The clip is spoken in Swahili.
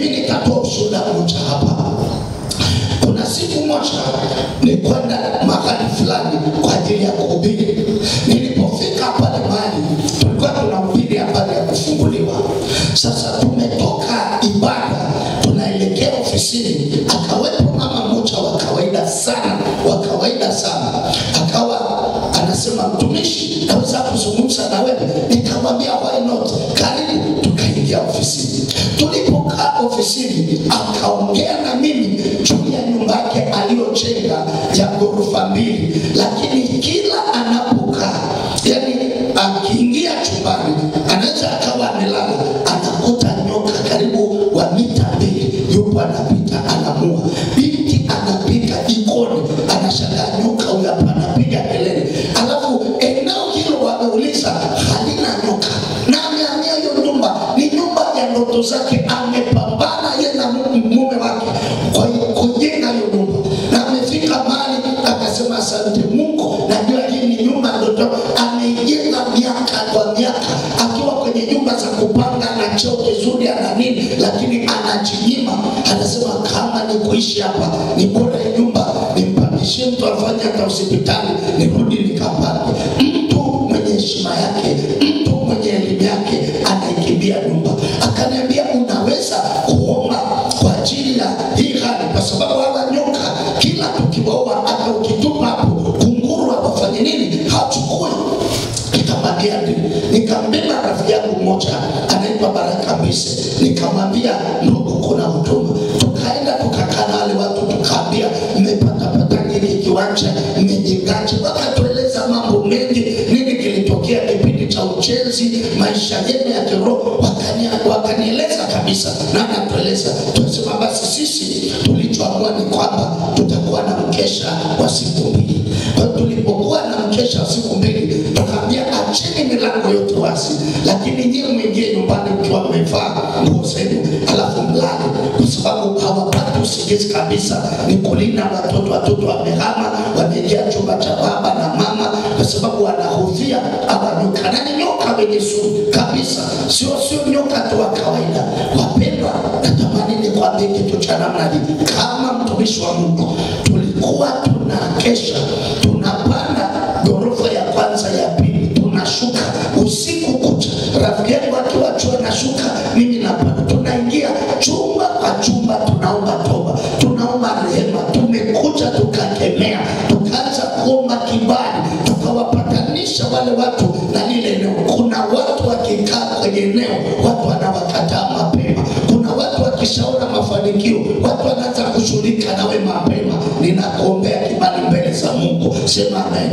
Mimi nitatoa ushuhuda mmoja hapa. Kuna siku moja nilikwenda mahali fulani kwa ajili ya kuhubiri. Nilipofika pale mahali tulikuwa tunahubiri habari ya kufunguliwa. Sasa tumetoka ibada tunaelekea ofisini, akawepo mama mmoja wa kawaida sana. Akawa anasema, mtumishi, naweza kuzungumza na wewe? Nikamwambia why not, karibu. Tukaingia ofisini. Tulipokaa ofisini akaongea na mimi juu ya nyumba yake aliyojenga ya ghorofa 2, lakini kila anapokaa, yani akiingia chumbani anaweza akawa amelala, anakuta nyoka karibu wa mita 2 yupo anapita, anamua. Binti anapika jikoni, anashangaa nyoka huyo anapiga kelele. Alafu eneo hilo wameuliza halina nyoka, na amehamia hiyo nyumba, ni nyumba ya ndoto zake. Amepambana yeye na mume wake kwa kujenga hiyo nyumba, na amefika mahali akasema, asante Mungu, najua hii ni nyumba ndoto. Ameijenga miaka kwa miaka, akiwa kwenye nyumba za kupanga na choo kizuri ana nini, lakini anajinyima. Anasema kama ni kuishi hapa ni bora hii nyumba nimpangishe mtu afanye hata hospitali, nirudi nikapange. Mtu mwenye heshima yake, mtu mwenye elimu yake anaikimbia nyumba. Akaniambia, unaweza kuomba kwa ajili ya hii hali, kwa sababu hawa nyoka kila tukiwaoa, hata ukitupa hapo kunguru wafanye nini, hachukui. Nikamwambia nikambeba rafiki yangu mmoja anaitwa Baraka Mbise, nikamwambia, ndugu, kuna huduma. Tukaenda tukakaa na wale watu, tukaambia mmepata nini kiwanja, mmejengaje? Wakatueleza mambo mengi, nini kilitokea kipindi cha ujenzi, maisha yenu ya kiroho. Wakanieleza kabisa, na anatueleza. Tunasema basi sisi tulichoamua ni kwamba tutakuwa na mkesha wa siku 2. Kwa tulipokuwa na mkesha wa siku 2, tukaambia acheni milango yote wazi, lakini nyinyi mwingie nyumbani mkiwa mmevaa nguo zenu, alafu mlale, kwa sababu hawapati usingizi kabisa. Ni kulinda watoto wamehama, wameingia chumba cha baba na mama, kwa sababu wanahofia hawa nyoka. Na ni nyoka wenye sumu kabisa, sio nyoka tu wa kawaida. Wapendwa, natamani nikwambie kitu cha namna hii. Kama mtumishi wa Mungu, tulikuwa tunakesha, tunapanda ghorofa ya kwanza, ya pili, tunashuka usiku kucha. Rafiki yangu akiwa chuo anashuka, mimi napanda. Tunaingia chumba kwa chumba, tunaomba toba, tunaomba rehema. Tumekuja tukakemea, tukaanza kuomba kibali, tukawapatanisha wale watu na lile eneo. Kuna watu wakikaa kwenye eneo, watu wanawakataa mapema. Kuna watu wakishaona mafanikio, watu wanaanza kushughulika nawe mapema. Ninakuombea kibali mbele za Mungu. Sema amen.